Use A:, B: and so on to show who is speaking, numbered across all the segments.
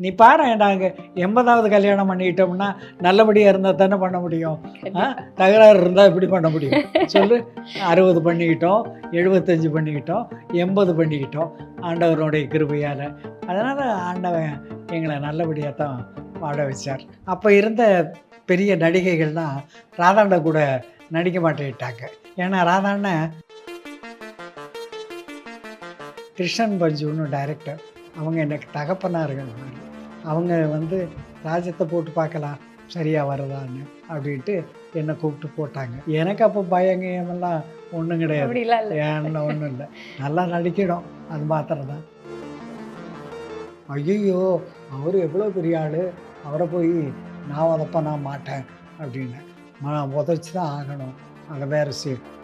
A: நீ பாரு நாங்கள் 80வது கல்யாணம் பண்ணிக்கிட்டோம்னா நல்லபடியாக இருந்தால் தானே பண்ண முடியும். தகராறு இருந்தால் எப்படி பண்ண முடியும் சொல்லு. 60 பண்ணிக்கிட்டோம், 75 பண்ணிக்கிட்டோம், 80 பண்ணிக்கிட்டோம் ஆண்டவருடைய கிருபையால். அதனால் ஆண்டவன் எங்களை நல்லபடியாக தான் வாழ வச்சார். அப்போ இருந்த பெரிய நடிகைகள்னால் ராதாண்ட கூட நடிக்க மாட்டேன்ட்டாங்க. ஏன்னா ராதாண்ண கிருஷ்ணன் பஞ்சுன்னு டைரக்டர், அவங்க எனக்கு தகப்பனார்கள். அவங்க ராஜத்தை போட்டு பார்க்கலாம் சரியாக வருதான்னு அப்படின்ட்டு என்னை கூப்பிட்டு போட்டாங்க. எனக்கு அப்போ பயங்கமெல்லாம் ஒன்றும் கிடையாது, ஏன்னா ஒன்றும் இல்லை, நல்லா நடிக்கணும் அது மாத்திரம் தான். ஐயோ அவர் எவ்வளோ பெரிய ஆள், அவரை போய் நான் உதப்ப நான் மாட்டேன் அப்படின்னு, நான் உதச்சி தான் ஆகணும், அங்கே வேறு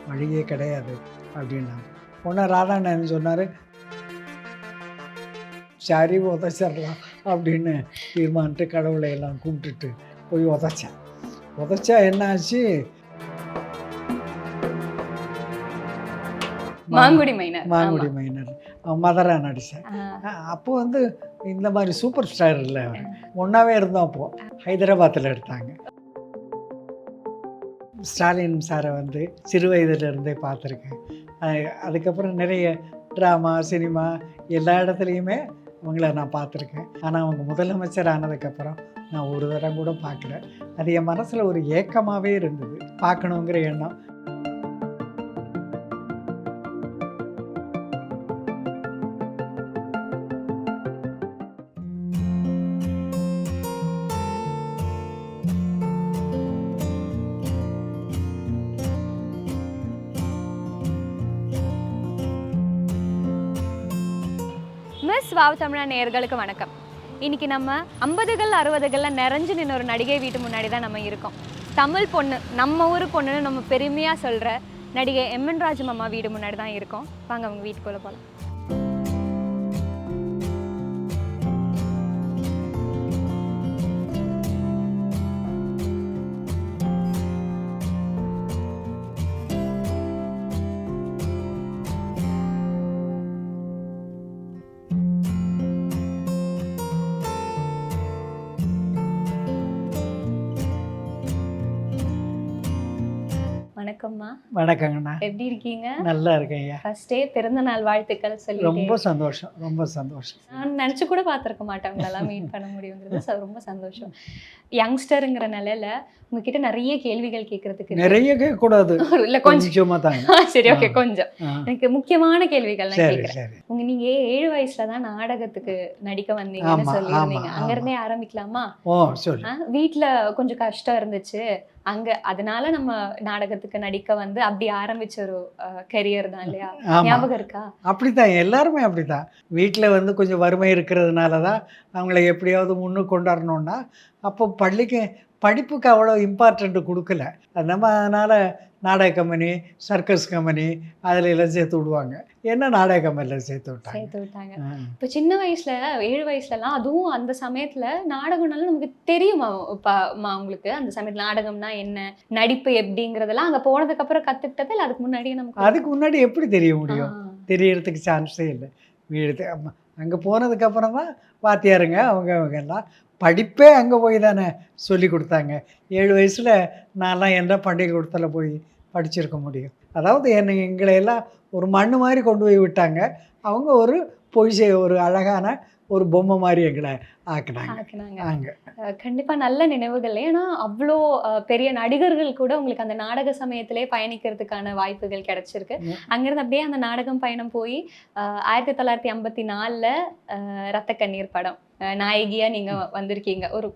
A: வழியே கிடையாது அப்படின்னாங்க. ஒன்று ராதாண்ணன் சொன்னார், சரி உதச்சிடலாம் அப்படின்னு தீர்மானிட்டு கடவுளை எல்லாம் கும்பிட்டுட்டு போய் உதச்சேன். உதச்சா என்ன ஆச்சு,
B: மாங்குடி
A: மைனர் மதரா நடித்தேன். அப்போது இந்த மாதிரி சூப்பர் ஸ்டார் இல்லை, ஒன்றாவே இருந்தோம். அப்போது ஹைதராபாத்தில் எடுத்தாங்க. ஸ்டாலின் சாரை சிறு வயதிலிருந்தே பார்த்துருக்கேன். அதுக்கப்புறம் நிறைய ட்ராமா சினிமா எல்லா இடத்துலையுமே அவங்கள நான் பார்த்துருக்கேன். ஆனால் அவங்க முதலமைச்சர் ஆனதுக்கப்புறம் நான் ஒரு தரம் கூட பார்க்கல. அது என் மனசில் ஒரு ஏக்கமாகவே இருந்தது, பார்க்கணுங்கிற எண்ணம்.
B: மிஸ் வாவ் தமிழா நேயர்களுக்கு வணக்கம். இன்னைக்கு நம்ம 50கள் 60களில் நிறைஞ்சு நின்று ஒரு நடிகை வீட்டு முன்னாடி தான் நம்ம இருக்கோம். தமிழ் பொண்ணு, நம்ம ஊர் பொண்ணுன்னு நம்ம பெருமையாக சொல்கிற நடிகை எம்என் ராஜம் அம்மா வீடு முன்னாடி தான் இருக்கோம். வாங்க அவங்க வீட்டுக்குள்ளே போகலாம். வணக்கம்மா.
A: வணக்கங்கண்ணா.
B: எப்படி இருக்கீங்க?
A: நல்லா இருக்கேங்க.
B: ஃபர்ஸ்டே பிறந்த நாள் வாழ்த்துக்கள் சொல்லி.
A: ரொம்ப சந்தோஷம், ரொம்ப சந்தோஷம்.
B: நான் நினச்சி கூட பார்த்துருக்க மாட்டேன் உங்களெல்லாம் மீட் பண்ண முடியுங்கிறது ரொம்ப சந்தோஷம். யங்ஸ்டருங்கிற நிலையில உங்ககிட்ட நிறைய கேள்விகள் கேட்கறதுக்கு. நிறைய
A: கேட்கக்கூடாது,
B: இல்லை கொஞ்சமாக
A: தாங்க.
B: சரி, ஓகே. கொஞ்சம் எனக்கு முக்கியமான கேள்விகள்லாம் கேட்குறேன். நீங்க 7 வயசுல தான் நாடகத்துக்கு நடிக்க வந்தீங்கன்னு சொல்லியிருந்தீங்க. அங்கிருந்தே ஆரம்பிக்கலாமா? வீட்டில் கொஞ்சம் கஷ்டம் இருந்துச்சு அங்க, அதனால நம்ம நாடகத்துக்கு நடிக்க அப்படி ஆரம்பிச்ச ஒரு கரியர் தான் இல்லையா? ஞாபகம் இருக்கா?
A: அப்படித்தான், எல்லாருமே அப்படித்தான். வீட்டில் கொஞ்சம் வறுமை இருக்கிறதுனால தான் அவங்கள எப்படியாவது முன்னுக்கு கொண்டாடணுன்னா, அப்போ படிப்புக்கு அவ்வளோ இம்பார்ட்டண்ட்டு கொடுக்கல. நம்ம அதனால் நாடக கம்பெனி, சர்க்கஸ் கம்பெனி அதில் எல்லாம் சேர்த்து விடுவாங்க. என்ன நாடக கம்பெனியில் சேர்த்து விட்டாங்க.
B: இப்போ சின்ன வயசுல 7 வயசுலலாம், அதுவும் அந்த சமயத்துல நாடகம்னாலும் நமக்கு தெரியுமா உங்களுக்கு? அந்த சமயத்துல நாடகம்னா என்ன, நடிப்பு எப்படிங்கிறதெல்லாம் அங்கே போனதுக்கு அப்புறம் கற்றுக்கிட்டது இல்லை அதுக்கு முன்னாடியே?
A: அதுக்கு முன்னாடி எப்படி தெரிய முடியும்? தெரியறதுக்கு சான்ஸே இல்லை. வீடு அங்கே போனதுக்கப்புறம் தான் வாத்தியாருங்க அவங்க எல்லாம் படிப்பே அங்கே போய் தானே சொல்லி கொடுத்தாங்க. 7 வயசில் நான்லாம் எந்த பள்ளிக்கூடத்தில் போய் படிச்சிருக்க முடியும்? அதாவது எங்களையெல்லாம் ஒரு மண்ணு மாதிரி கொண்டு போய் விட்டாங்க. அவங்க ஒரு ஒரு அழகான ஒரு பொம்மை மாதிரி எங்களை ஆக்குனாங்க.
B: கண்டிப்பாக நல்ல நினைவுகள். ஏன்னா அவ்வளோ பெரிய நடிகர்கள் கூட உங்களுக்கு அந்த நாடக சமயத்திலே பயணிக்கிறதுக்கான வாய்ப்புகள் கிடைச்சிருக்கு. அங்கிருந்து அப்படியே அந்த நாடகம் பயணம் போய் 1954 ரத்த கண்ணீர் படம் நாயகியா நீங்க வந்திருக்கீங்க. ஒரு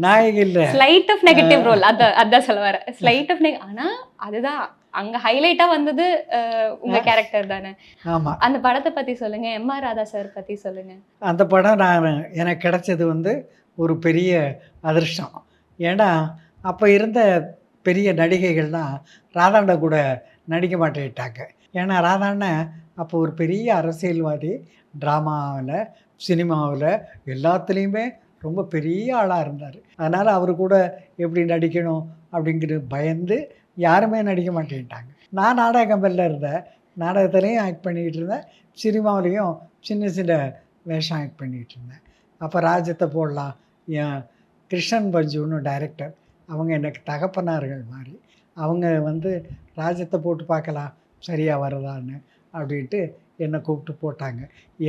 A: நாயகி இல்ல,
B: ஸ்லைட் ஆஃப் நெகட்டிவ் ரோல். அதான் சொல்ல வர, ஸ்லைட் ஆஃப் ஆனா அதுதான் அங்க ஹைலைட்டா வந்தது உங்க கேரக்டர் தானே.
A: ஆமா.
B: அந்த படத்தை பத்தி சொல்லுங்க, எம்.ஆர். ராதா சார் பத்தி சொல்லுங்க.
A: அந்த படம் எனக்கு கிடைச்சது ஒரு பெரிய அதிர்ஷ்டம். ஏன்னா அப்போ இருந்த பெரிய நடிகைகள்லாம் ராதாண்ட கூட நடிக்க மாட்டேன்ட்டாங்க. ஏன்னா ராதாண்ணன் அப்போ ஒரு பெரிய அரசியல்வாதி, ட்ராமாவில் சினிமாவில் எல்லாத்துலேயுமே ரொம்ப பெரிய ஆளாக இருந்தார். அதனால் அவர் கூட எப்படி நடிக்கணும் அப்படிங்கிறது பயந்து யாருமே நடிக்க மாட்டேன்ட்டாங்க. நான் நாடக கம்பெனியில் இருந்தேன், நாடகத்துலேயும் ஆக்ட் பண்ணிக்கிட்டு இருந்தேன், சினிமாவிலையும் சின்ன சின்ன வேஷம் ஆக்ட் பண்ணிக்கிட்டு இருந்தேன். அப்போ ராஜத்தை போடலாம். என் கிருஷ்ணன் பஞ்சுன்னு டைரக்டர், அவங்க எனக்கு தகப்பனார்கள் மாதிரி. அவங்க வந்து ராஜத்தை போட்டு பார்க்கலாம் சரியாக வருதான்னு அப்படின்ட்டு என்னை கூப்பிட்டு போட்டாங்க.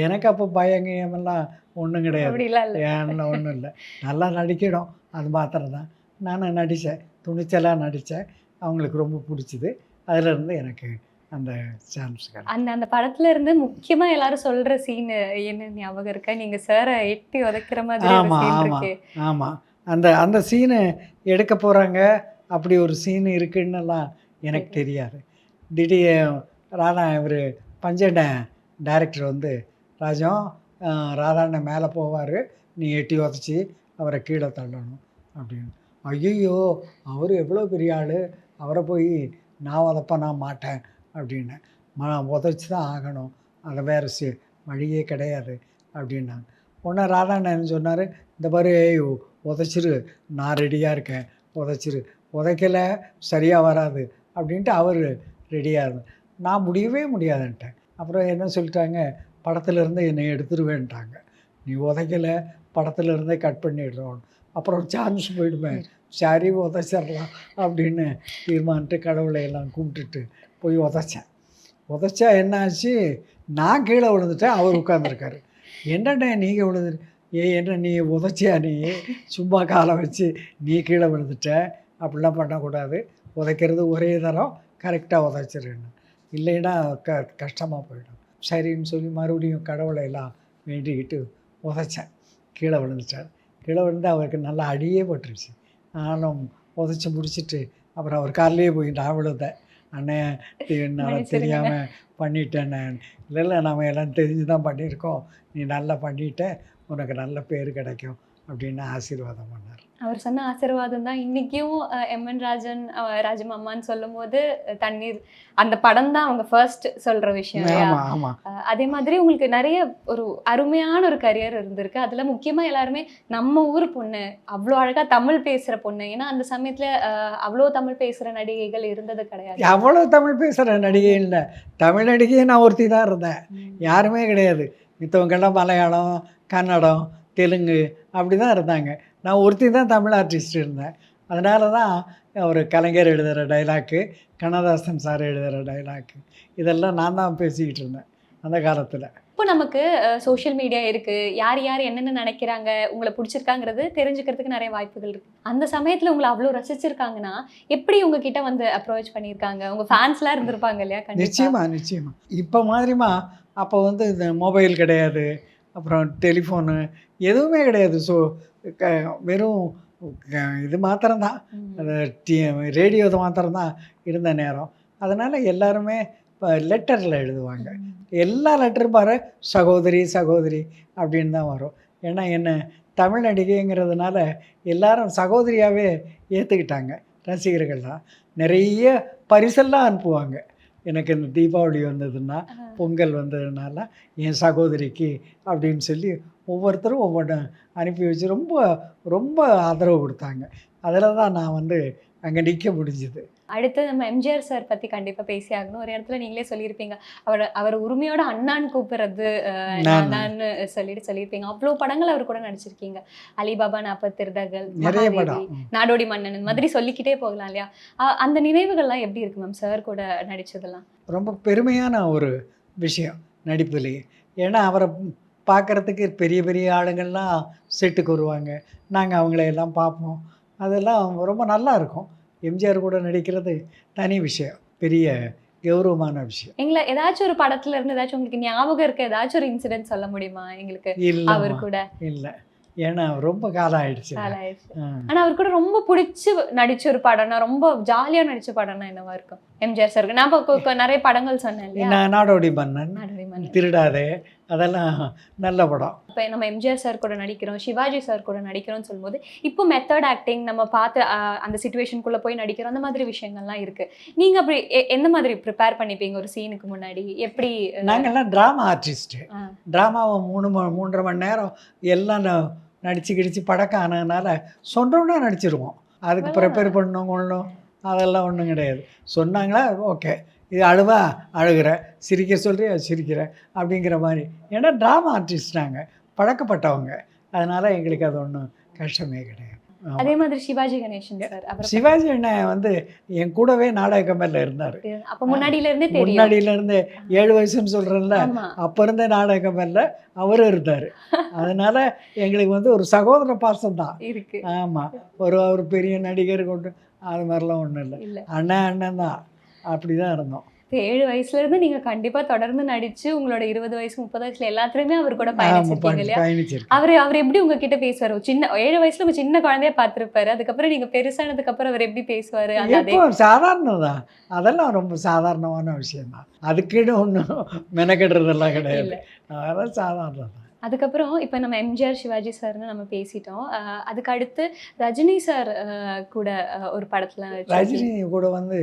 A: எனக்கு அப்போ பயங்கமெல்லாம் ஒன்றும் கிடையாது, ஏன்னா ஒன்றும் இல்லை, நல்லா நடிக்கணும் அது மாத்திரம் தான். நான் நடித்தேன், துணிச்சலாக நடித்தேன். அவங்களுக்கு ரொம்ப பிடிச்சிது. அதிலேருந்து எனக்கு அந்த சான்ஸ் கிடைக்கும்.
B: அந்த படத்துல இருந்து முக்கியமாக எல்லாரும் சொல்கிற சீன் என்ன ஞாபகம் இருக்கா? நீங்கள் சாரை எட்டி உதைக்கிற மாதிரி
A: ஆமாம், அந்த சீனு எடுக்க போகிறாங்க, அப்படி ஒரு சீன் இருக்குன்னுலாம் எனக்கு தெரியாது. திடீர் இவர் பஞ்சண்ணன் டைரக்டர் வந்து, ராஜம் ராதாண்ணன் மேலே போவார், நீ எட்டி உதச்சி அவரை கீழே தள்ளணும் அப்படின்னு. ஐயோ, அவர் எவ்வளோ பெரிய ஆள், அவரை போய் நான் உதப்ப நான் மாட்டேன் அப்படின்னு. உதச்சி தான் ஆகணும், அதை வேறு வழியே கிடையாது அப்படின்னாங்க. உடனே ராதாண்ணன் சொன்னார், இந்த மாதிரி உதச்சிரு, நான் ரெடியாக இருக்கேன், உதச்சிரு, உதைக்கலை சரியாக வராது அப்படின்ட்டு அவர் ரெடியாக இருந்தார். நான் முடியவே முடியாதுன்ட்டேன். அப்புறம் என்ன சொல்லிட்டாங்க, படத்துலேருந்து என்னை எடுத்துருவேன்ட்டாங்க. நீ உதைக்கலை, படத்துலேருந்தே கட் பண்ணிடுறோம், அப்புறம் சான்ஸ் போயிடுமே, சரி உதைச்சிடலாம் அப்படின்னு தீர்மானிட்டு கடவுளை எல்லாம் கும்பிட்டுட்டு போய் உதைச்சேன். உதைச்சா என்ன ஆச்சு, நான் கீழே விழுந்துட்டேன், அவர் உட்காந்துருக்காரு. என்னண்ணே நீங்கள் விழுந்து, என்ன நீ உதைச்சியா, நீ சும்மா காலை வச்சு நீ கீழே விழுந்துட்ட, அப்படிலாம் பண்ணக்கூடாது, உதைக்கிறது ஒரே தரம், கரெக்டாக உதைச்சிருன்னு, இல்லைன்னா கஷ்டமாக போயிடும். சரின்னு சொல்லி மறுபடியும் கடவுளை எல்லாம் வேண்டிக்கிட்டு உதைச்சேன். கீழே விழுந்துட்டார். கீழே விழுந்து அவருக்கு நல்லா அடியே பட்டுருச்சு. நானும் உதைச்சி முடிச்சுட்டு அப்புறம் அவர் காலையே போய் நான் விழுந்தேன். அண்ணே, நான் தெரியாமல் பண்ணிட்டேன், நான் இல்லை நம்ம எல்லாம் தெரிஞ்சு தான் பண்ணியிருக்கோம், நீ நல்லா பண்ணிட்ட, உனக்கு நல்ல பேர் கிடைக்கும் அப்படின்னு ஆசீர்வாதம் பண்ணார்.
B: அவர் சொன்ன ஆசீர்வாதம் தான் இன்றைக்கும் எம்என் ராஜன் ராஜமாமான்னு சொல்லும் போது தண்ணீர் அந்த படம் தான் அவங்க ஃபர்ஸ்ட் சொல்கிற விஷயம். அதே மாதிரி உங்களுக்கு நிறைய ஒரு அருமையான ஒரு கரியர் இருந்திருக்கு. அதில் முக்கியமாக எல்லாருமே நம்ம ஊர் பொண்ணு, அவ்வளோ அழகாக தமிழ் பேசுகிற பொண்ணு. ஏன்னா அந்த சமயத்தில் அவ்வளோ தமிழ் பேசுகிற நடிகைகள் இருந்தது கிடையாது.
A: அவ்வளோ தமிழ் பேசுகிற நடிகை இல்லை, தமிழ் நடிகையே நான் ஒருத்தி தான் இருந்தேன், யாருமே கிடையாது. மித்தவங்கெல்லாம் மலையாளம், கன்னடம், தெலுங்கு அப்படி தான் இருந்தாங்க. நான் ஒருத்தி தான் தமிழ் ஆர்டிஸ்ட் இருந்தேன். அதனால தான் ஒரு கலைஞர் எழுதுகிற டைலாக்கு, கண்ணதாசன் சார் எழுதுகிற டைலாக்கு, இதெல்லாம் நான் தான் பேசிக்கிட்டு இருந்தேன் அந்த காலத்தில்.
B: இப்போ நமக்கு சோஷியல் மீடியா இருக்குது, யார் யார் என்னென்ன நினைக்கிறாங்க, உங்களை பிடிச்சிருக்காங்கிறது தெரிஞ்சுக்கிறதுக்கு நிறைய வாய்ப்புகள் இருக்குது. அந்த சமயத்தில் உங்களை அவ்வளோ ரசிச்சிருக்காங்கன்னா எப்படி உங்ககிட்ட வந்து அப்ரோச் பண்ணியிருக்காங்க? உங்கள் ஃபேன்ஸ்லாம் இருந்திருப்பாங்க இல்லையா?
A: நிச்சயமாக. இப்போ மாதிரிமா அப்போ வந்து இந்த மொபைல் கிடையாது, அப்புறம் டெலிஃபோனு எதுவுமே கிடையாது. ஸோ வெறும் இது மாத்திரம்தான், ரேடியோ இது மாத்திரம்தான் இருந்த நேரம். அதனால் எல்லாருமே இப்போ லெட்டரில் எழுதுவாங்க. எல்லா லெட்டரும் பாரு சகோதரி சகோதரி அப்படின்னு தான் வரும். ஏன்னா என்ன தமிழ் நடிகைங்கிறதுனால எல்லாரும் சகோதரியாகவே ஏற்றுக்கிட்டாங்க ரசிகர்கள்லாம். நிறைய பரிசெல்லாம் அனுப்புவாங்க. எனக்கு இந்த தீபாவளி வந்ததுன்னா, பொங்கல் வந்ததுனால என் சகோதரிக்கு அப்படின்னு சொல்லி ஒவ்வொருத்தரும் ஒவ்வொன்று அனுப்பி வச்சு ரொம்ப ரொம்ப ஆதரவு கொடுத்தாங்க. அதில் தான் நான் வந்து அங்கே நிற்க முடிஞ்சுது.
B: அடுத்து நம்ம எம்ஜிஆர் சார் பற்றி கண்டிப்பாக பேசி ஆகணும். ஒரு இடத்துல நீங்களே சொல்லியிருப்பீங்க, அவர் உரிமையோட அண்ணான்னு கூப்பிடுறது அண்ணான்னு சொல்லியிருப்பீங்க. அவ்வளோ படங்கள் அவர் கூட நடிச்சிருக்கீங்க. அலிபாபா 40 திருடர்கள்,
A: நிறைய படம்,
B: நாடோடி மன்னன், இந்த மாதிரி சொல்லிக்கிட்டே போகலாம் இல்லையா? அந்த நினைவுகள்லாம் எப்படி இருக்கு மேம் சார் கூட நடித்ததெல்லாம்?
A: ரொம்ப பெருமையான ஒரு விஷயம் நடிப்புலேயே. ஏன்னா அவரை பார்க்குறதுக்கு பெரிய பெரிய ஆளுங்கள்லாம் செட்டுக்கு வருவாங்க, நாங்கள் அவங்களையெல்லாம் பார்ப்போம். அதெல்லாம் ரொம்ப நல்லா இருக்கும். எம்ஜிஆர் கூட நடிக்கிறது தனி விஷயம், பெரிய கௌரவமான விஷயம்.
B: எங்களை ஏதாச்சும் ஒரு படத்துல இருந்து ஏதாச்சும் உங்களுக்கு ஞாபகம் இருக்க ஏதாச்சும் ஒரு இன்சிடென்ட் சொல்ல முடியுமா எங்களுக்கு? அவர் கூட
A: இல்லை, ஏன்னா ரொம்ப காலம் ஆயிடுச்சு.
B: ஆனா அவர் கூட ரொம்ப பிடிச்சி நடிச்ச ஒரு படம்னா, ரொம்ப ஜாலியா நடிச்ச படம்னா என்னவா இருக்கும் எம்ஜிஆர் சாருக்கு? நான் நிறைய படங்கள் சொன்னேன் இல்லையா,
A: நாடோடி மன்னன், திருடாதே, அதெல்லாம் நல்ல படம்.
B: இப்போ நம்ம எம்ஜிஆர் சார் கூட நடிக்கிறோம், சிவாஜி சார் கூட நடிக்கிறோம்னு சொல்லும்போது இப்போ மெத்தட் ஆக்டிங் நம்ம பார்த்து அந்த சிச்சுவேஷனுக்குள்ளே போய் நடிக்கிறோம், அந்த மாதிரி விஷயங்கள்லாம் இருக்குது. நீங்கள் அப்படி எந்த மாதிரி ப்ரிப்பேர் பண்ணிப்பீங்க ஒரு சீனுக்கு முன்னாடி? எப்படி?
A: நாங்கள்லாம் ட்ராமா ஆர்டிஸ்ட்டு. ட்ராமாவை 3.5 மணி நேரம் எல்லாம் நடிச்சு கிடிச்சு பழக்கம் ஆனதுனால சொன்னோன்னா நடிச்சிருவோம். அதுக்கு ப்ரிப்பேர் பண்ணணும் கொள்ளணும் அதெல்லாம் ஒன்றும் கிடையாது. சொன்னாங்களா ஓகே, இது அழுவா அழுகிற, சிரிக்க சொல்கிறியா சிரிக்கிற அப்படிங்கிற மாதிரி. ஏன்னா ட்ராமா ஆர்டிஸ்ட் நாங்கள், பழக்கப்பட்டவங்க. அதனால் எங்களுக்கு அது ஒன்றும் கஷ்டமே கிடையாது.
B: அதே மாதிரி சிவாஜி கணேசன் சார் அப்புறம்
A: சிவாஜி அண்ணன் வந்து என் கூடவே நாடக கம்பெனியில் இருந்தார்.
B: அப்போ முன்னாடியில இருந்தே தெரியும்.
A: முன்னாடியிலேருந்து 7 வயசுன்னு சொல்கிறேன்ல, அப்போ இருந்தே நாடக கம்பெனியில் அவரும் இருந்தார். அதனால் எங்களுக்கு வந்து ஒரு சகோதர பாசம் தான்
B: இருக்கு.
A: ஆமாம், ஒரு பெரிய நடிகர் கொண்டு அது மாதிரிலாம் ஒன்றும் இல்லை, அண்ணன் தான், அப்படி தான் இருந்தோம்.
B: 7 வயசுல இருந்து நீங்க கண்டிப்பா தொடர்ந்து நடிச்சு உங்களோட 20 வயசு 30 வயசுல எல்லாத்துலயுமே அவர் கூட பயணிச்சிருக்கீங்க இல்லையா? அவர் எப்படி உங்ககிட்ட பேசுவாரு? சின்ன 7 வயசுல உங்க சின்ன குழந்தைய பார்த்திருப்பாரு, அதுக்கப்புறம் நீங்க பெருசானதுக்கு அப்புறம் அவர் எப்படி பேசுவாரு?
A: சாதாரணம் தான், அதெல்லாம் ரொம்ப சாதாரணமான விஷயம் தான், அதுக்குன்னு ஒன்றும் மெனக்கெடுறதெல்லாம் கிடையாது, அதெல்லாம் சாதாரணம் தான்.
B: அதுக்கப்புறம் இப்போ நம்ம எம்ஜிஆர் சிவாஜி சார்னு நம்ம பேசிட்டோம். அதுக்கு அடுத்து ரஜினி சார் கூட ஒரு படத்துல
A: ரஜினி கூட வந்து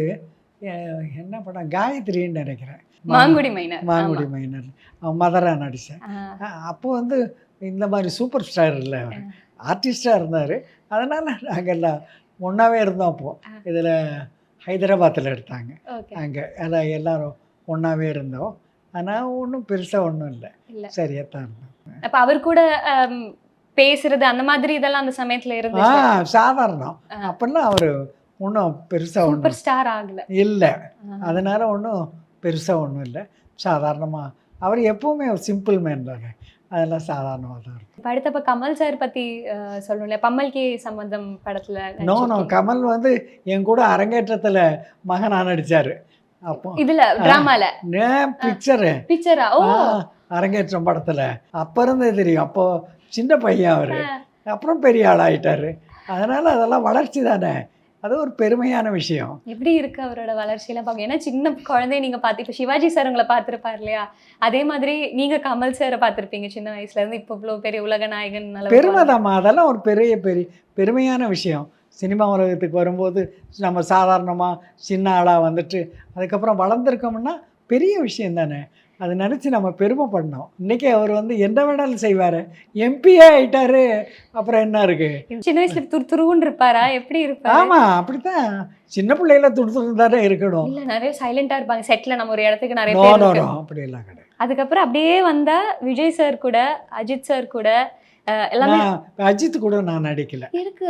A: என்ன படம், காயத்ரின்னு நினைக்கிறேன்,
B: மாங்குடி மைனர்.
A: மாங்குடி மைனர் மதரா நடித்தேன். அப்போ வந்து இந்த மாதிரி சூப்பர் ஸ்டார் இல்லை, ஆர்டிஸ்டாக இருந்தார். அதனால் நாங்கள் எல்லாம் ஒன்றாவே இருந்தோம். அப்போது இதில் ஹைதராபாத்தில் எடுத்தாங்க, அங்கே எல்லாம் எல்லோரும் ஒன்றாவே இருந்தோம். ஆனால் ஒன்றும் பெருசாக ஒன்றும் இல்லை, சரியாக தான் இருந்தோம்.
B: அப்போ அவர் கூட பேசுறது அந்த மாதிரி இதெல்லாம் அந்த சமயத்தில் இருந்துச்சு?
A: சாதாரணம், அப்பெல்லாம் அவர் ஒன்றும் பெருசாக
B: சூப்பர் ஸ்டார் ஆகலை
A: இல்லை, அதனால் ஒன்றும் பெருசாக ஒன்றும் இல்லை, சாதாரணமாக. அவர் எப்போவுமே சிம்பிள் மேன் தானே, அதெல்லாம் சாதாரணமாக தான் இருக்கும்.
B: அடுத்தப்ப கமல் சார் பற்றி சொல்லணும்ல, பம்மல்கே சம்பந்தம் படத்தில்.
A: நோ கமல் வந்து என் கூட அரங்கேற்றத்தில் மகனாக நடித்தார். அப்போ
B: இதில் ட்ராமாவில்
A: பிக்சரா அரங்கேற்றம் படத்தில் அப்போ இருந்தே தெரியும். அப்போது சின்ன பையன் அவர், அப்புறம் பெரிய ஆளாயிட்டார். அதனால் அதெல்லாம் வளர்ச்சி தானே, அது ஒரு பெருமையான விஷயம்.
B: எப்படி இருக்கு அவரோட வளர்ச்சியெல்லாம் பார்க்க? ஏன்னா சின்ன குழந்தைய நீங்கள் பார்த்து, இப்போ சிவாஜி சார் உங்களை பார்த்துருப்பார் இல்லையா, அதே மாதிரி நீங்கள் கமல் சாரை பார்த்துருப்பீங்க சின்ன வயசுலேருந்து இப்போ இவ்வளோ பெரிய உலக நாயகன்.
A: பெருமைதாம்மா, அதெல்லாம் ஒரு பெருமையான விஷயம். சினிமா உலகத்துக்கு வரும்போது நம்ம சாதாரணமாக சின்ன ஆளாக வந்துட்டு அதுக்கப்புறம் வளர்ந்துருக்கோம்னா பெரிய விஷயம் தானே, அதை நினச்சி நம்ம பெருமைப்படணும். இன்றைக்கி அவர் வந்து எந்த வேணாலும் செய்வார், எம்பியே ஆகிட்டாரு, அப்புறம் என்ன இருக்குது?
B: சின்ன வயசில் துருவுன்னு இருப்பாரா, எப்படி இருப்பார்?
A: ஆமாம், அப்படித்தான், சின்ன பிள்ளைகள துரு தானே இருக்கணும்.
B: இல்லை, நிறைய சைலண்டாக இருப்பாங்க செட்டில், நம்ம ஒரு இடத்துக்கு நிறைய பேர்
A: அப்படியெல்லாம் கிடையாது.
B: அதுக்கப்புறம் அப்படியே வந்தால் விஜய் சார் கூட, அஜித் சார் கூட எல்லாமே.
A: அஜித் கூட நான் நடிக்கல,
B: இருக்கு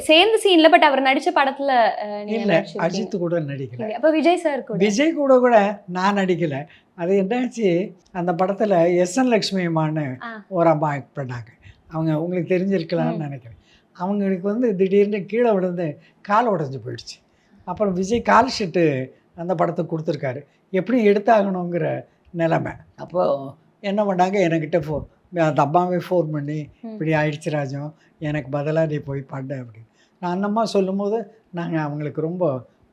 B: சேர்ந்து சீன்ல, பட் அவர் நடிச்ச படத்துல
A: இல்ல, அஜித் கூட நடிக்கல.
B: அப்ப விஜய் சார் கூட,
A: விஜய் கூட நான் நடிக்கல. அது என்னாச்சு, அந்த படத்துல எஸ்என் லட்சுமி அம்மான்னு ஒரு அம்மா ஆக்ட் பண்ணாங்க. அவங்க உங்களுக்கு தெரிஞ்சிருக்கலாம்னு நினைக்கிறேன். அவங்களுக்கு வந்து திடீர்னு கீழே விழுந்து கால் உடஞ்சி போயிடுச்சு. அப்புறம் விஜய் கால் ஷீட்டு அந்த படத்தை கொடுத்துருக்காரு, எப்படி எடுத்தாகணுங்கிற நிலைமை. அப்போது என்ன பண்ணாங்க, என்கிட்ட அந்த அம்மாவே ஃபோன் பண்ணி, இப்படி ஆயிடுச்சு ராஜம், எனக்கு பதிலாக நீ போய் பண்ண அப்படின்னு. நான் அந்த அம்மா சொல்லும்போது நாங்கள் அவங்களுக்கு ரொம்ப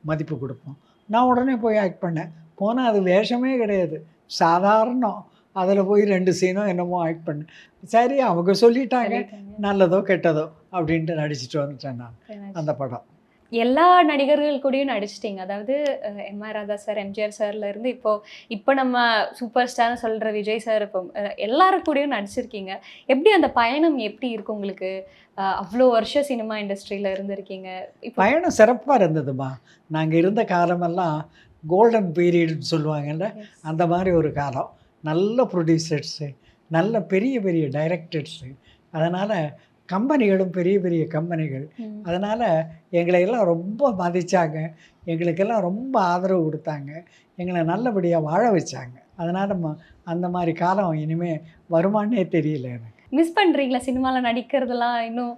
A: மதிப்பு கொடுப்போம். நான் உடனே போய் ஆக்ட் பண்ணேன். போனால் அது வேஷமே கிடையாது, சாதாரணம். அதில் போய் 2 சீனோ என்னமோ ஆக்ட் பண்ணேன். சரி, அவங்க சொல்லிட்டாங்க, நல்லதோ கெட்டதோ அப்படின்ட்டு நடிச்சிட்டு வந்துட்டேன் நான் அந்த படம்.
B: எல்லா நடிகர்கள் கூடயும் நடிச்சிட்டிங்க, அதாவது எம்.ஆர். ராதா சார், எம்ஜிஆர் சார்லேருந்து இப்போ நம்ம சூப்பர் ஸ்டார்னு சொல்கிற விஜய் சார், இப்போ எல்லாரும் கூடயும் நடிச்சிருக்கீங்க. எப்படி அந்த பயணம் எப்படி இருக்கு உங்களுக்கு? அவ்வளோ வருஷம் சினிமா இண்டஸ்ட்ரியில் இருந்திருக்கீங்க.
A: பயணம் சிறப்பாக இருந்ததுமா. நாங்கள் இருந்த காலமெல்லாம் கோல்டன் பீரியட்னு சொல்லுவாங்கல்ல, அந்த மாதிரி ஒரு காலம். நல்ல ப்ரொடியூசர்ஸு, நல்ல பெரிய பெரிய டைரக்டர்ஸு, அதனால் கம்பெனிகளும் பெரிய பெரிய கம்பெனிகள். அதனால் எங்களையெல்லாம் ரொம்ப மதித்தாங்க, எங்களுக்கெல்லாம் ரொம்ப ஆதரவு கொடுத்தாங்க, எங்களை நல்லபடியாக வாழ வச்சாங்க. அதனால் அந்த மாதிரி காலம் இனிமேல் வருமானே தெரியல எனக்கு.
B: மிஸ் பண்ணுறீங்களா சினிமாவில் நடிக்கிறதெல்லாம்? இன்னும்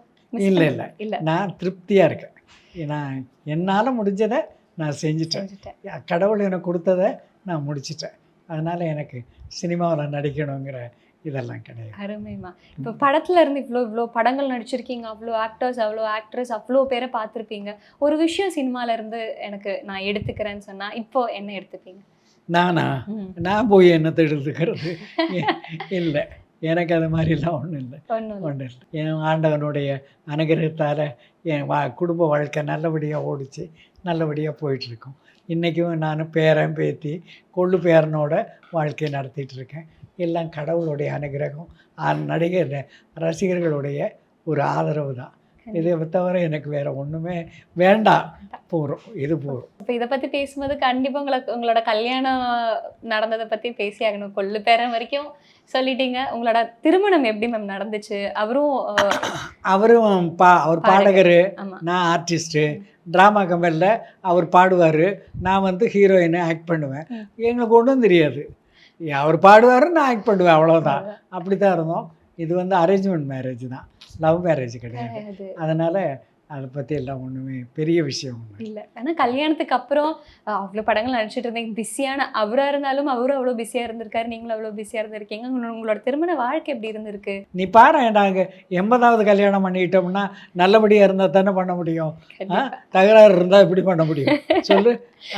A: இல்லை இல்லை இல்லை, நான் திருப்தியாக இருக்கேன். நான் என்னால் முடிஞ்சதை நான் செஞ்சுட்டேன், கடவுள் எனக்கு கொடுத்ததை நான் முடிச்சிட்டேன். அதனால் எனக்கு சினிமாவில் நடிக்கணுங்கிற இதெல்லாம் கிடையாது.
B: அருமைமா. இப்போ படத்துல இருந்து இவ்வளோ படங்கள் நடிச்சிருக்கீங்க, அவ்வளோ ஆக்டர்ஸ், அவ்வளோ ஆக்ட்ரஸ், அவ்வளோ பேரை பார்த்துருப்பீங்க. ஒரு விஷயம் சினிமால இருந்து எனக்கு நான் எடுத்துக்கிறேன்னு சொன்னா இப்போ என்ன எடுத்துப்பீங்க?
A: நான் போய் என்னத்தை எடுத்துக்கிறது? இல்லை, எனக்கு அது மாதிரிலாம் ஒன்றும் இல்லை. என் ஆண்டவனுடைய அனுகிரகத்தால் என் குடும்ப வாழ்க்கை நல்லபடியாக ஓடிச்சு, நல்லபடியாக போயிட்டுருக்கோம். இன்றைக்கும் நான் பேரன் பேத்தி கொள்ளு பேரனோட வாழ்க்கையை நடத்திட்டு இருக்கேன். எல்லாம் கடவுளுடைய அனுகிரகம், நடிகர் ரசிகர்களுடைய ஒரு ஆதரவு தான். இதை தவிர எனக்கு வேறு ஒன்றுமே வேண்டாம், போகிறோம், இது போகிறோம்.
B: இப்போ இதை பற்றி பேசும்போது கண்டிப்பாக உங்களோட கல்யாணம் நடந்ததை பற்றி பேசி ஆகணும். கொள்ளு பேரன் வரைக்கும் சொல்லிட்டீங்க. உங்களோட திருமணம் எப்படி மேம் நடந்துச்சு?
A: அவரும் அவர் பாடகர், நான் ஆர்டிஸ்ட்டு. ட்ராமா கம்பெனியில் அவர் பாடுவார், நான் வந்து ஹீரோயினை ஆக்ட் பண்ணுவேன். எங்களுக்கு ஒன்றும் தெரியாது, அவர் பாடுவார், நான் ஆக்ட் பண்ணுவேன், அவ்வளோதான். அப்படி தான் இருந்தோம். இது வந்து அரேஞ்ச்மெண்ட் மேரேஜ் தான், லவ் மேரேஜ் கிடையாது. அதனால் அதை பற்றி எல்லாம் ஒன்றுமே பெரிய விஷயம்
B: இல்லை. ஆனால் கல்யாணத்துக்கு அப்புறம் அவ்வளோ படங்கள் நடிச்சிட்டு இருந்தீங்க, பிஸியான அவராக இருந்தாலும் அவரும் அவ்வளோ பிஸியாக இருந்திருக்காரு, நீங்களும் அவ்வளோ பிஸியாக இருந்திருக்கீங்க. உங்களோட திருமண வாழ்க்கை எப்படி இருந்திருக்கு?
A: நீ பாரு, நாங்கள் 80வது கல்யாணம் பண்ணிக்கிட்டோம்னா நல்லபடியாக இருந்தால் தானே பண்ண முடியும். தகராறு இருந்தால் எப்படி பண்ண முடியும் சொல்லு?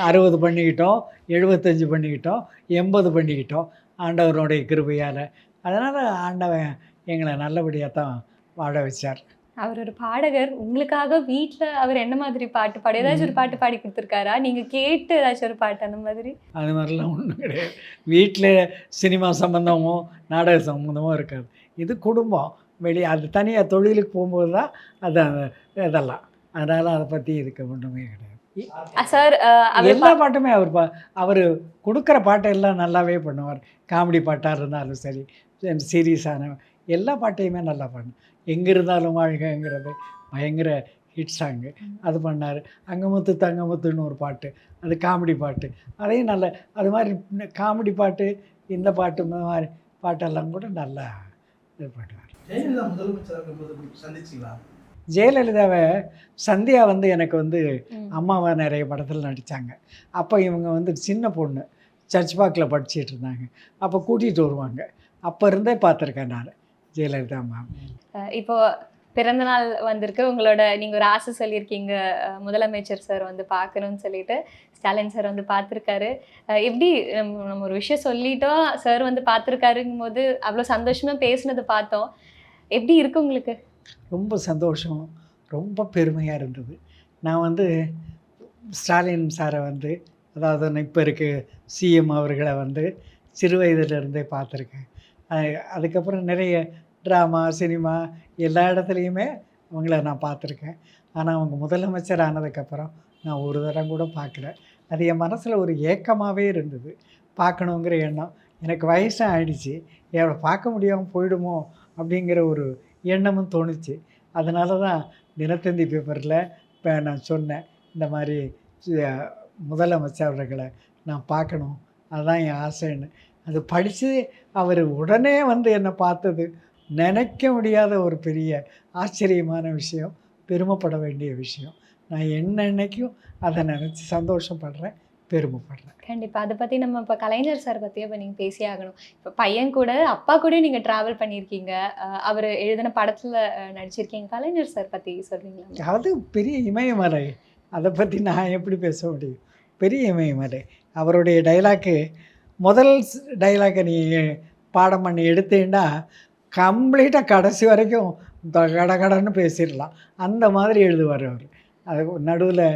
A: 60 பண்ணிக்கிட்டோம், 75 பண்ணிக்கிட்டோம், 80 பண்ணிக்கிட்டோம் ஆண்டவனுடைய கிருபையால். அதனால் ஆண்டவன் எங்களை நல்லபடியாக தான் வாழ வச்சார்.
B: அவர் ஒரு பாடகர். உங்களுக்காக வீட்டில் அவர் என்ன மாதிரி பாட்டு பாடி, ஏதாச்சும் ஒரு பாட்டு பாடி கொடுத்துருக்காரா? நீங்கள் கேட்டு ஏதாச்சும் ஒரு பாட்டு அந்த மாதிரி? அது
A: மாதிரிலாம் ஒன்றும் கிடையாது. வீட்டில் சினிமா சம்மந்தமோ நாடக சம்மந்தமோ இருக்காது. இது குடும்பம். வெளியே அது தனியாக தொழிலுக்கு போகும்போது தான் அது இதெல்லாம். அதனால் அதை பற்றி இதுக்கு ஒன்றுமே கிடையாது.
B: சார்
A: எல்லா பாட்டுமே அவர் கொடுக்குற பாட்டெல்லாம் நல்லாவே பண்ணுவார். காமெடி பாட்டாக இருந்தாலும் சரி, சீரியஸான எல்லா பாட்டையுமே நல்லா பண்ணு. எங்கே இருந்தாலும் வாழ்கைங்கிறது பயங்கர ஹிட் சாங்கு, அது பண்ணார். அங்கமுத்து தங்கமுத்துன்னு ஒரு பாட்டு, அது காமெடி பாட்டு, அதையும் நல்ல அது மாதிரி காமெடி பாட்டு, இந்த பாட்டு, இந்த மாதிரி பாட்டெல்லாம் கூட நல்லா இது பண்ணுவார். ஜெயலலிதாவை சந்தியா வந்து எனக்கு வந்து அம்மாவை நிறைய படத்தில் நடித்தாங்க. அப்போ இவங்க வந்து சின்ன பொண்ணு, சர்ச் பார்க்கில் படிச்சுட்டு இருந்தாங்க. அப்போ கூட்டிகிட்டு வருவாங்க. அப்போ இருந்தே பார்த்துருக்கேன் நான் ஜெயலலிதா அம்மா.
B: இப்போ பிறந்தநாள் வந்திருக்கு உங்களோட, நீங்கள் ஒரு ஆசை சொல்லியிருக்கீங்க, முதலமைச்சர் சார் வந்து பார்க்கணும்னு சொல்லிட்டு ஸ்டாலின் சார் வந்து பார்த்துருக்காரு. எப்படி நம்ம ஒரு விஷயம் சொல்லிட்டோம், சார் வந்து பார்த்துருக்காருங்கும் போது அவ்வளோ சந்தோஷமாக பேசுனதை பார்த்தோம். எப்படி இருக்கு உங்களுக்கு?
A: ரொம்ப சந்தோஷம், ரொம்ப பெருமையாக இருந்தது. நான் வந்து ஸ்டாலின் சாரை வந்து, அதாவது இப்போ இருக்க சிஎம் அவர்களை வந்து சிறு வயதிலிருந்தே பார்த்துருக்கேன். அதுக்கப்புறம் நிறைய ட்ராமா, சினிமா எல்லா இடத்துலையுமே அவங்கள நான் பார்த்துருக்கேன். ஆனால் அவங்க முதலமைச்சர் ஆனதுக்கப்புறம் நான் ஒரு தரம் கூட பார்க்கல. அது என் மனசில் ஒரு ஏக்கமாகவே இருந்தது, பார்க்கணுங்கிற எண்ணம். எனக்கு வயசும் ஆயிடுச்சு, எவ்வளோ பார்க்க முடியாமல் போயிடுமோ அப்படிங்கிற ஒரு எண்ணமும் தோணுச்சு. அதனால தான் தினத்தந்தி பேப்பரில் இப்போ நான் சொன்னேன், இந்த மாதிரி முதலமைச்சர் அவர்களை நான் பார்க்கணும், அதுதான் என் ஆசைன்னு. அது படித்து அவர் உடனே வந்து என்னை பார்த்தது நினைக்க முடியாத ஒரு பெரிய ஆச்சரியமான விஷயம், பெருமைப்பட வேண்டிய விஷயம். நான் என்னன்னைக்கும் அதை நினச்சி சந்தோஷப்படுறேன், பெருமைப்படுறேன்.
B: கண்டிப்பாக. அதை பற்றி நம்ம இப்போ கலைஞர் சார் பற்றியே இப்போ நீங்கள் பேசி ஆகணும். இப்போ பையன் கூட அப்பா கூட நீங்கள் ட்ராவல் பண்ணியிருக்கீங்க, அவர் எழுதின படத்தில் நடிச்சிருக்கீங்க. கலைஞர் சார் பற்றி சொல்கிறீங்களா?
A: அது பெரிய இமயமலை, அதை பற்றி நான் எப்படி பேச முடியும்? பெரிய இமயமலை. அவருடைய டைலாக்கு, முதல் டைலாக்கை நீ பாடம் பண்ணி எடுத்தீங்கன்னா கம்ப்ளீட்டாக கடைசி வரைக்கும் கடன்னு பேசிடலாம். அந்த மாதிரி எழுதுவார் அவர். அது நடுவில்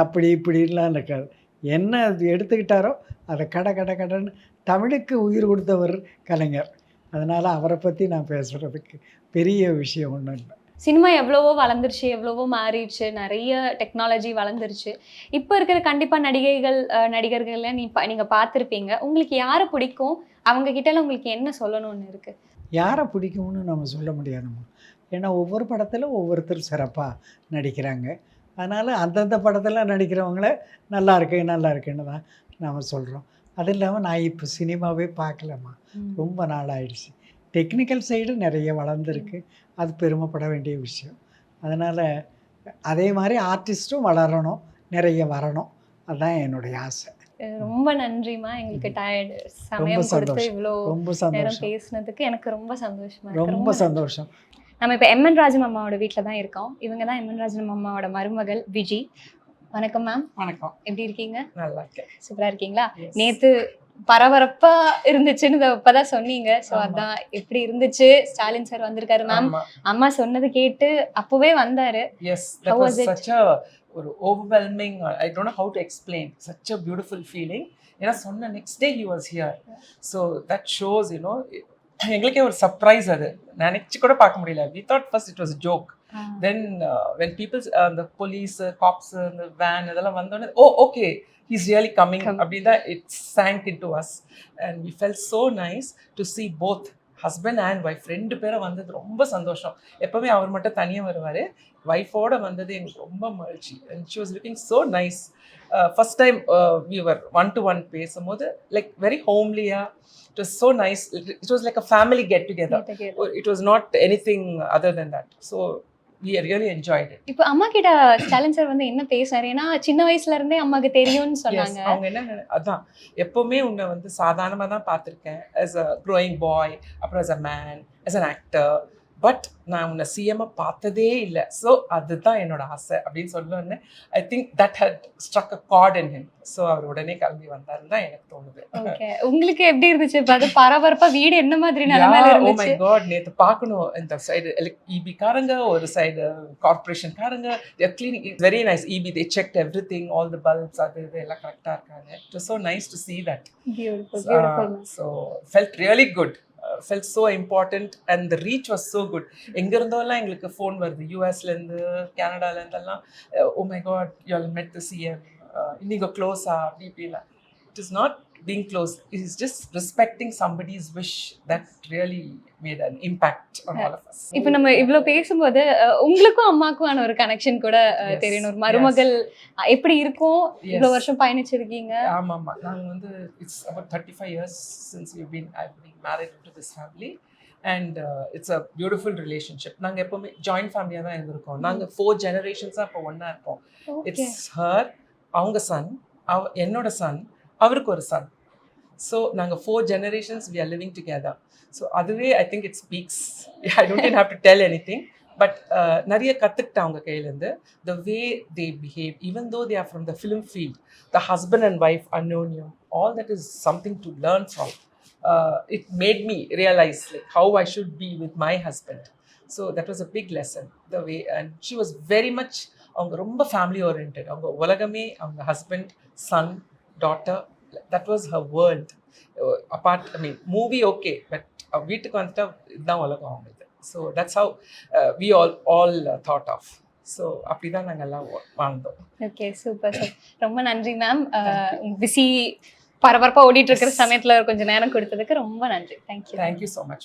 A: அப்படி இப்படின்லாம் இருக்காது. என்ன எடுத்துக்கிட்டாரோ அதை கடன்னு தமிழுக்கு உயிர் கொடுத்தவர் கலைஞர். அதனால் அவரை பற்றி நான் பேசுகிறதுக்கு பெரிய விஷயம் ஒன்றும் இல்லை.
B: சினிமா எவ்வளவோ வளர்ந்துருச்சு, எவ்வளவோ மாறிடுச்சு, நிறைய டெக்னாலஜி வளர்ந்துருச்சு. இப்போ இருக்கிற கண்டிப்பாக நடிகைகள் நடிகர்கள்லாம் நீங்கள் பார்த்துருப்பீங்க. உங்களுக்கு யாரை பிடிக்கும்? அவங்க கிட்டலாம் உங்களுக்கு என்ன சொல்லணும்னு இருக்குது?
A: யாரை பிடிக்கும்னு நம்ம சொல்ல முடியாதுமா. ஏன்னா ஒவ்வொரு படத்தில் ஒவ்வொருத்தர் சிறப்பாக நடிக்கிறாங்க. அதனால் அந்தந்த படத்தில் நடிக்கிறவங்கள நல்லா இருக்குன்னு தான் நாம் சொல்கிறோம். அது இல்லாமல் நான் இப்போ சினிமாவே பார்க்கலம்மா, ரொம்ப நாள் ஆயிடுச்சு. டெக்னிக்கல் சைடு நிறைய வளர்ந்துருக்கு, அது பெருமைப்பட வேண்டிய விஷயம். அதனால் அதே மாதிரி ஆர்டிஸ்ட்டும் வளரணும், நிறைய வரணும், அதுதான் என்னுடைய ஆசை.
B: ரொம்ப நன்றிமா, எங்களுக்கு சமயம் கொடுத்து இவ்வளோ நேரம் பேசுனதுக்கு எனக்கு ரொம்ப சந்தோஷமா இருக்கு.
A: ரொம்ப சந்தோஷம்.
B: நம்ம இப்போ எம்என் ராஜன் அம்மாவோட வீட்டில் தான் இருக்கோம். இவங்க தான் எம்என் ராஜன் அம்மாவோட மருமகள் விஜி. வணக்கம் மேம்.
C: வணக்கம்.
B: எப்படி இருக்கீங்க?
C: நல்லா இருக்கேன்.
B: சூப்பரா இருக்கீங்களா? நேத்து பரபரப்பா இருந்துச்சுன்னு இப்பதான் சொன்னீங்க. ஸோ அதான் எப்படி இருந்துச்சு? ஸ்டாலின் சார் வந்திருக்காரு மேம், அம்மா சொன்னது கேட்டு அப்பவே வந்தாரு.
C: Yes, that was such a ஒரு overwhelming, I don't know how to explain, such a beautiful feeling. ஏன்னா சொன்ன next day he was here, so that shows, you know, எங்களுக்கே ஒரு சர்ப்ரைஸ். அது நினைச்சு கூட பார்க்க முடியல. we thought first it was a joke, Then when people the police cops the van அதெல்லாம் வந்தோடனே oh okay he's really coming அப்படின்னா it sank into us and we felt so nice to see both husband and wife ரெண்டு பேரும் வந்தது ரொம்ப சந்தோஷம். எப்பவுமே அவர் மட்டும் தனியா வருவாரு, வைஃபோட வந்தது எனக்கு ரொம்ப மகிழ்ச்சி. and she was looking so nice. First time we were one to one பேசும்போது like very homely. It was so nice. It was like a family get together. It was not anything other than that. So we really enjoyed it.
B: இப்போ அம்மா கிட்ட Stalin sir வந்து என்ன பேசுறாரு? ஏன்னா சின்ன வயசுல இருந்தே அம்மாக்கு தெரியும்னு சொன்னாங்க.
C: அவங்க என்ன அதான் எப்பவுமே உன்னை வந்து சாதாரணமா தான் பார்த்திருக்கேன் as a growing boy, அப்புறம் as a man, as an actor. But நான் உன்னை சிஎம் பார்த்ததே இல்லை, ஸோ அதுதான் என்னோட ஆசை அப்படின்னு சொல்லணுன்னு I think that had struck a chord in him. So அவர் உடனே கிளம்பி வந்தாருன்னு தான் எனக்கு தோணுது.
B: உங்களுக்கு எப்படி இருந்துச்சு? அது பரபரப்பா வீடு என்ன மாதிரி நிலைமையில இருந்துச்சு?
C: ஓ மை காட், நேத்து பார்க்கணும் இந்த சைடு இபி காரங்க, ஒரு சைடு கார்பரேஷன் காரங்க, they are cleaning. It's very nice. EB they checked everything, all the bulbs அது எல்லாம் கரெக்டா இருக்காங்க. It was so nice to see that.
B: Beautiful.
C: So felt really good. Felt so important and the reach was so good. எங்க இருந்தோம்லாம் எங்களுக்கு phone வருது, யூஎஸ்ல இருந்து கனடால இருந்தெல்லாம், oh my god you all met the CM, நீங்க க்ளோஸா அப்படி இப்படிலாம். It is not being close, it is just respecting somebody's wish that really made an impact on all of us.
B: இப்போ நம்ம இவ்ளோ பேசும்போது உங்களுக்கும் அம்மாக்குமான ஒரு கனெக்ஷன் கூட தெரியணும். ஒரு மருமகள் எப்படி இருக்கும்? இவ்ளோ வருஷம் பயணிச்சிருக்கீங்க.
C: ஆமாமா, நாங்க வந்து it's about 35 years since I've been married into this family and it's a beautiful relationship. நாங்க எப்பவுமே ஜாயிண்ட் ஃபேமிலியா தான் இருந்திருக்கோம். நாங்க 4 generations அப்போ ஒண்ணா இருக்கோம். It's her, அவங்க சன், என்னோட சன், அவருக்கு ஒரு சன். So நாங்க 4 generations we are living together. So அதுவே I think it speaks. I don't even have to tell anything. But நிறைய கற்றுக்கிட்டேன் அவங்க கையிலேருந்து. The way they behave, even though they are from the film field, the husband and wife anunyam, all that is something to learn from. It made me realize like how I should be with my husband. So that was a big lesson. The way, and she was very much அவங்க ரொம்ப family oriented. அவங்க உலகமே அவங்க husband, son, daughter, that was her world. Apart, I mean, movie okay, but வீட்டுக்கு வந்துட்டா இதுதான் உலகம் அவங்களுக்கு. So that's how we all thought of. So அப்படிதான் நாங்க எல்லாம் வாழ்ந்தோம்.
B: Okay, super sir. ரொம்ப நன்றி மேம். பிஸி பரபரப்பா ஓடிட்டு இருக்கிற சமயத்துல கொஞ்சம் நேரம் கொடுத்ததுக்கு ரொம்ப நன்றி. Thank you.
C: Thank you so much.